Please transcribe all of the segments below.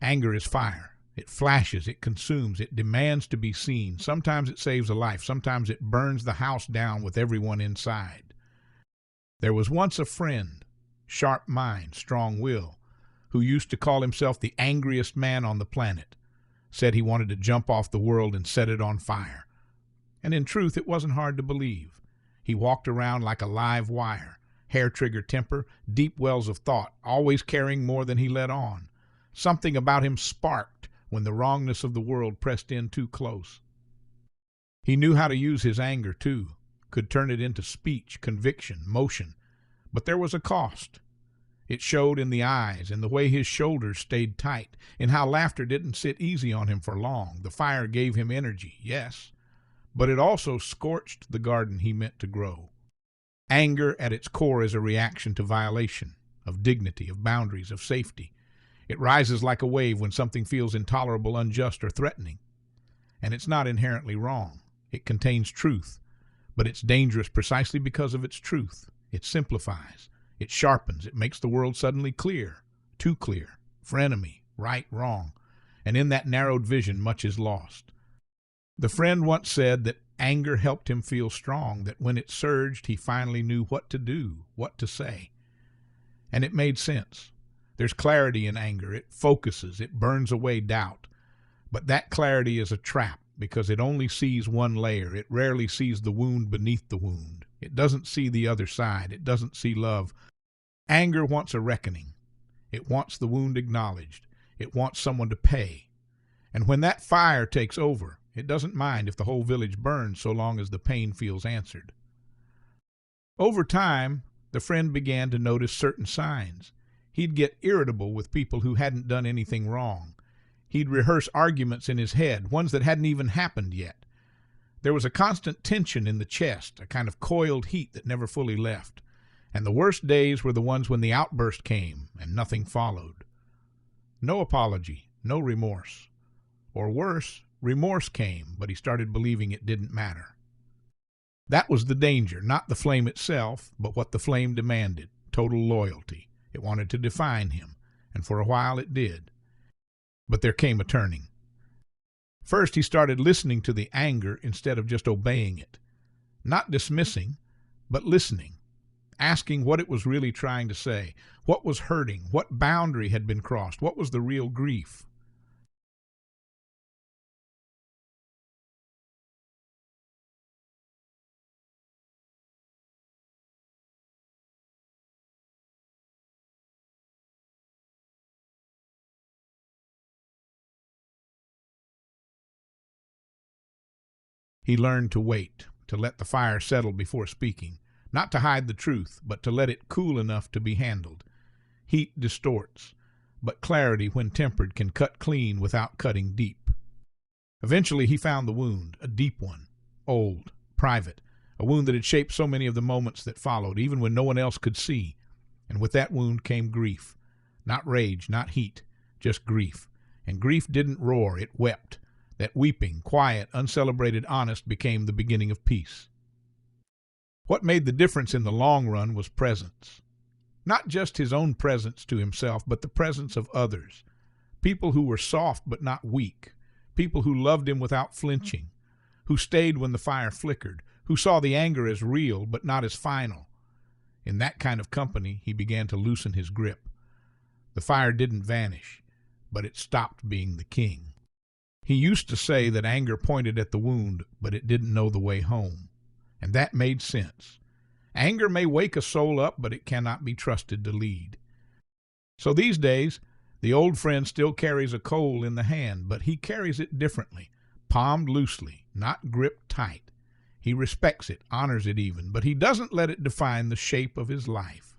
Anger is fire. It flashes, it consumes, it demands to be seen. Sometimes it saves a life, sometimes it burns the house down with everyone inside. There was once a friend, sharp mind, strong will, who used to call himself the angriest man on the planet. Said he wanted to jump off the world and set it on fire. And in truth, it wasn't hard to believe. He walked around like a live wire, hair-trigger temper, deep wells of thought, always carrying more than he let on. Something about him sparked when the wrongness of the world pressed in too close. He knew how to use his anger, too, could turn it into speech, conviction, motion. But there was a cost. It showed in the eyes, in the way his shoulders stayed tight, in how laughter didn't sit easy on him for long. The fire gave him energy, yes, but it also scorched the garden he meant to grow. Anger at its core is a reaction to violation, of dignity, of boundaries, of safety. It rises like a wave when something feels intolerable, unjust, or threatening. And it's not inherently wrong. It contains truth, but it's dangerous precisely because of its truth. It simplifies. It sharpens. It makes the world suddenly clear, too clear, frenemy, right, wrong. And in that narrowed vision, much is lost. The friend once said that anger helped him feel strong, that when it surged, he finally knew what to do, what to say. And it made sense. There's clarity in anger. It focuses. It burns away doubt. But that clarity is a trap because it only sees one layer. It rarely sees the wound beneath the wound. It doesn't see the other side. It doesn't see love. Anger wants a reckoning. It wants the wound acknowledged. It wants someone to pay. And when that fire takes over, it doesn't mind if the whole village burns so long as the pain feels answered. Over time, the friend began to notice certain signs. He'd get irritable with people who hadn't done anything wrong. He'd rehearse arguments in his head, ones that hadn't even happened yet. There was a constant tension in the chest, a kind of coiled heat that never fully left. And the worst days were the ones when the outburst came and nothing followed. No apology, no remorse. Or worse, remorse came, but he started believing it didn't matter. That was the danger, not the flame itself, but what the flame demanded, total loyalty. It wanted to define him, and for a while it did. But there came a turning. First, he started listening to the anger instead of just obeying it. Not dismissing, but listening. Asking what it was really trying to say, what was hurting, what boundary had been crossed, what was the real grief. He learned to wait, to let the fire settle before speaking, not to hide the truth, but to let it cool enough to be handled. Heat distorts, but clarity, when tempered, can cut clean without cutting deep. Eventually he found the wound, a deep one, old, private, a wound that had shaped so many of the moments that followed, even when no one else could see. And with that wound came grief. Not rage, not heat, just grief. And grief didn't roar, it wept. That weeping, quiet, uncelebrated, honest became the beginning of peace. What made the difference in the long run was presence. Not just his own presence to himself, but the presence of others. People who were soft but not weak. People who loved him without flinching. Who stayed when the fire flickered. Who saw the anger as real but not as final. In that kind of company, he began to loosen his grip. The fire didn't vanish, but it stopped being the king. He used to say that anger pointed at the wound, but it didn't know the way home. And that made sense. Anger may wake a soul up, but it cannot be trusted to lead. So these days, the old friend still carries a coal in the hand, but he carries it differently, palmed loosely, not gripped tight. He respects it, honors it even, but he doesn't let it define the shape of his life.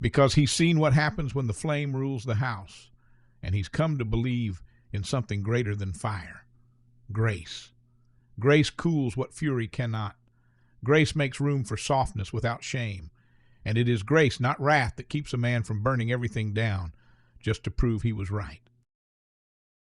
Because he's seen what happens when the flame rules the house, and he's come to believe in something greater than fire. Grace. Grace cools what fury cannot. Grace makes room for softness without shame. And it is grace, not wrath, that keeps a man from burning everything down just to prove he was right.